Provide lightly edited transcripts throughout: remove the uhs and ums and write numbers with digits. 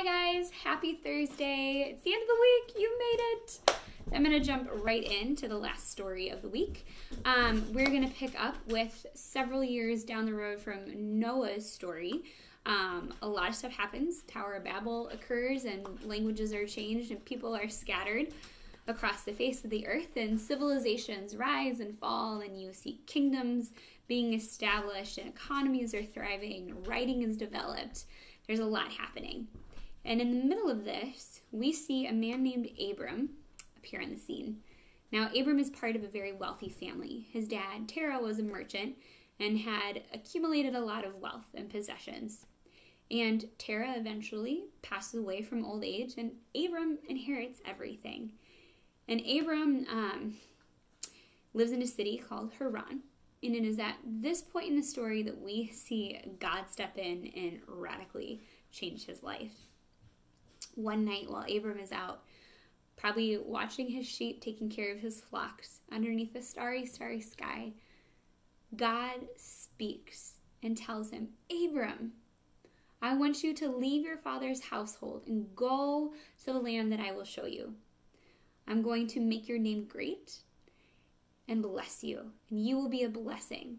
guys, happy Thursday. It's the end of the week, you made it. I'm gonna jump right into the last story of the week. We're gonna pick up with several years down the road from Noah's story. A lot of stuff happens. Tower of Babel occurs and languages are changed and people are scattered across the face of the earth, and civilizations rise and fall, and you see kingdoms being established and economies are thriving, writing is developed. There's a lot happening. And in the middle of this, we see a man named Abram appear on the scene. Now, Abram is part of a very wealthy family. His dad, Terah, was a merchant and had accumulated a lot of wealth and possessions. And Terah eventually passes away from old age, and Abram inherits everything. And Abram lives in a city called Haran. And it is at this point in the story that we see God step in and radically change his life. One night while Abram is out, probably watching his sheep, taking care of his flocks underneath the starry, starry sky, God speaks and tells him, Abram, I want you to leave your father's household and go to the land that I will show you. I'm going to make your name great and bless you, and you will be a blessing.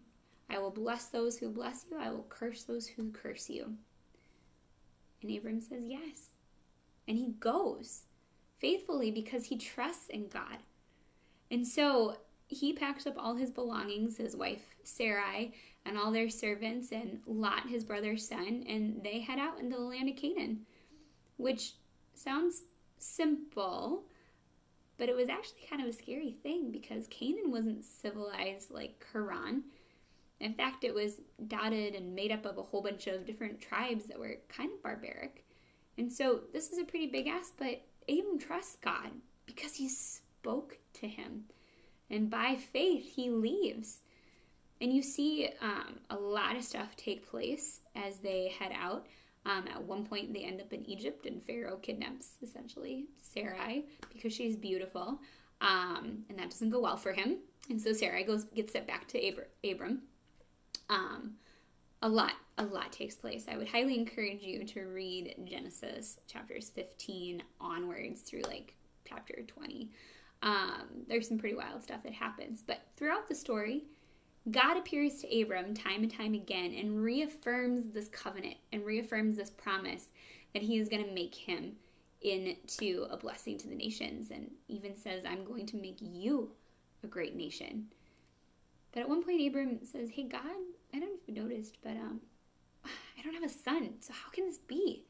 I will bless those who bless you. I will curse those who curse you. And Abram says yes. And he goes faithfully because he trusts in God. And so he packs up all his belongings, his wife Sarai, and all their servants, and Lot, his brother's son, and they head out into the land of Canaan, which sounds simple, but it was actually kind of a scary thing because Canaan wasn't civilized like Haran. In fact, it was dotted and made up of a whole bunch of different tribes that were kind of barbaric. And so this is a pretty big ask, but Abram trusts God because he spoke to him. And by faith, he leaves. And you see a lot of stuff take place as they head out. At one point, they end up in Egypt, and Pharaoh kidnaps, essentially, Sarai because she's beautiful. And that doesn't go well for him. And so Sarai gets sent back to Abram. A lot takes place. I would highly encourage you to read Genesis chapters 15 onwards through like chapter 20. There's some pretty wild stuff that happens. But throughout the story, God appears to Abram time and time again and reaffirms this covenant and reaffirms this promise that he is going to make him into a blessing to the nations, and even says, I'm going to make you a great nation. But at one point, Abram says, hey, God, I don't know if you noticed, but I don't have a son, so how can this be?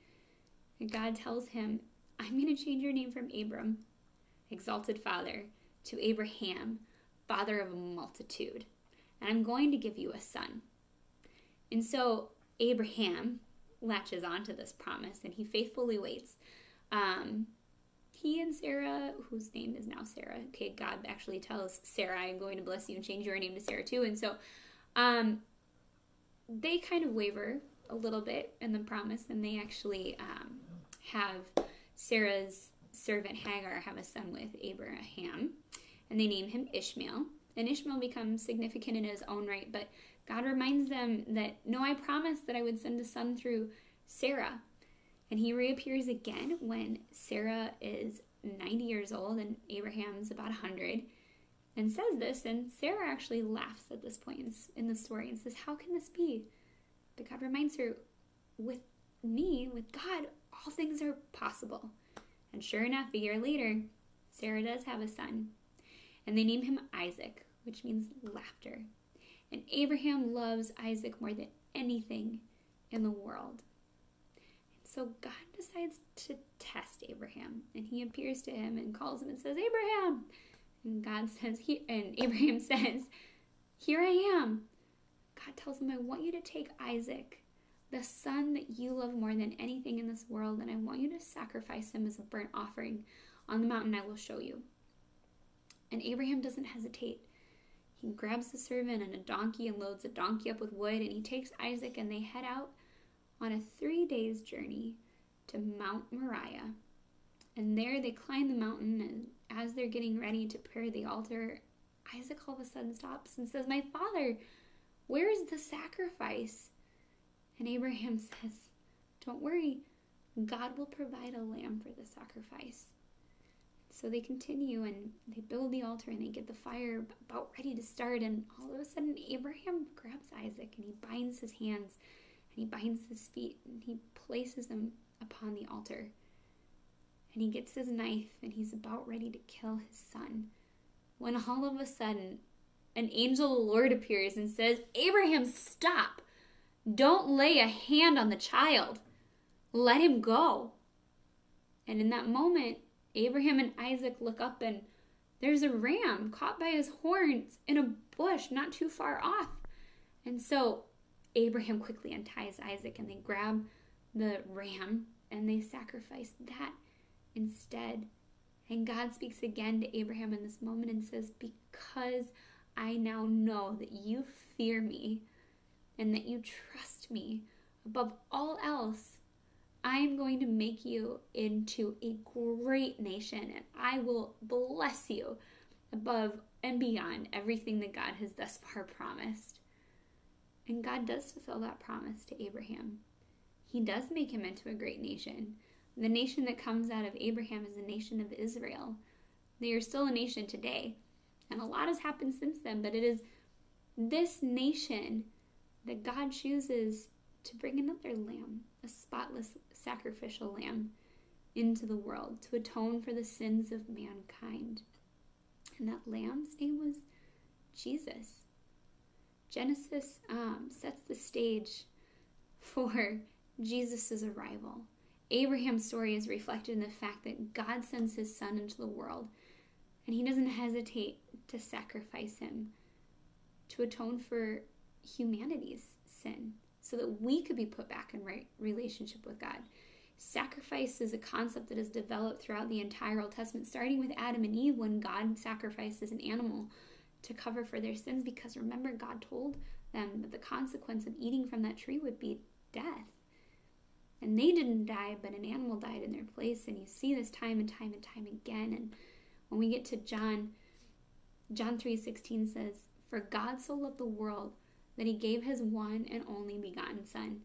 And God tells him, I'm going to change your name from Abram, exalted father, to Abraham, father of a multitude. And I'm going to give you a son. And so Abraham latches onto this promise, and he faithfully waits. He and Sarah, whose name is now Sarah, okay, God actually tells Sarah, I'm going to bless you and change your name to Sarah too. And so they kind of waver a little bit in the promise, and they actually have Sarah's servant Hagar have a son with Abraham, and they name him Ishmael. And Ishmael becomes significant in his own right, but God reminds them that, no, I promised that I would send a son through Sarah. And he reappears again when Sarah is 90 years old and Abraham's about 100, and says this, and Sarah actually laughs at this point in the story and says, how can this be? But God reminds her, with me, with God, all things are possible. And sure enough, a year later, Sarah does have a son, and they name him Isaac, which means laughter. And Abraham loves Isaac more than anything in the world. And so God decides to test Abraham, and he appears to him and calls him and says, Abraham! And God says, and Abraham says, here I am. God tells him, I want you to take Isaac, the son that you love more than anything in this world, and I want you to sacrifice him as a burnt offering on the mountain I will show you. And Abraham doesn't hesitate. He grabs the servant and a donkey and loads the donkey up with wood, and he takes Isaac, and they head out on a 3 days journey to Mount Moriah. And there they climb the mountain, and as they're getting ready to prepare the altar, Isaac all of a sudden stops and says, my father, where is the sacrifice? And Abraham says, don't worry, God will provide a lamb for the sacrifice. So they continue and they build the altar and they get the fire about ready to start. And all of a sudden, Abraham grabs Isaac and he binds his hands and he binds his feet and he places them upon the altar. And he gets his knife and he's about ready to kill his son, when all of a sudden an angel of the Lord appears and says, Abraham, stop. Don't lay a hand on the child. Let him go. And in that moment, Abraham and Isaac look up and there's a ram caught by his horns in a bush not too far off. And so Abraham quickly unties Isaac and they grab the ram and they sacrifice that instead. And God speaks again to Abraham in this moment and says, because I now know that you fear me and that you trust me above all else, I am going to make you into a great nation and I will bless you above and beyond everything that God has thus far promised. And God does fulfill that promise to Abraham. He does make him into a great nation. The nation that comes out of Abraham is the nation of Israel. They are still a nation today. And a lot has happened since then, but it is this nation that God chooses to bring another lamb, a spotless sacrificial lamb, into the world to atone for the sins of mankind. And that lamb's name was Jesus. Genesis sets the stage for Jesus' arrival. Abraham's story is reflected in the fact that God sends his son into the world, and he doesn't hesitate to sacrifice him to atone for humanity's sin so that we could be put back in right relationship with God. Sacrifice is a concept that is developed throughout the entire Old Testament, starting with Adam and Eve when God sacrifices an animal to cover for their sins, because remember, God told them that the consequence of eating from that tree would be death. And they didn't die, but an animal died in their place. And you see this time and time and time again. And when we get to John 3:16 says, for God so loved the world that he gave his one and only begotten Son,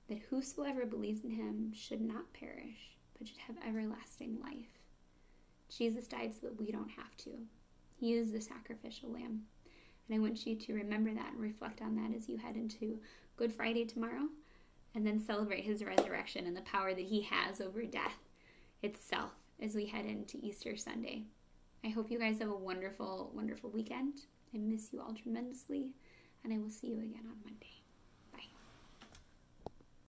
that whosoever believes in him should not perish, but should have everlasting life. Jesus died so that we don't have to. He is the sacrificial lamb. And I want you to remember that and reflect on that as you head into Good Friday tomorrow, and then celebrate his resurrection and the power that he has over death itself as we head into Easter Sunday. I hope you guys have a wonderful, wonderful weekend. I miss you all tremendously, and I will see you again on Monday.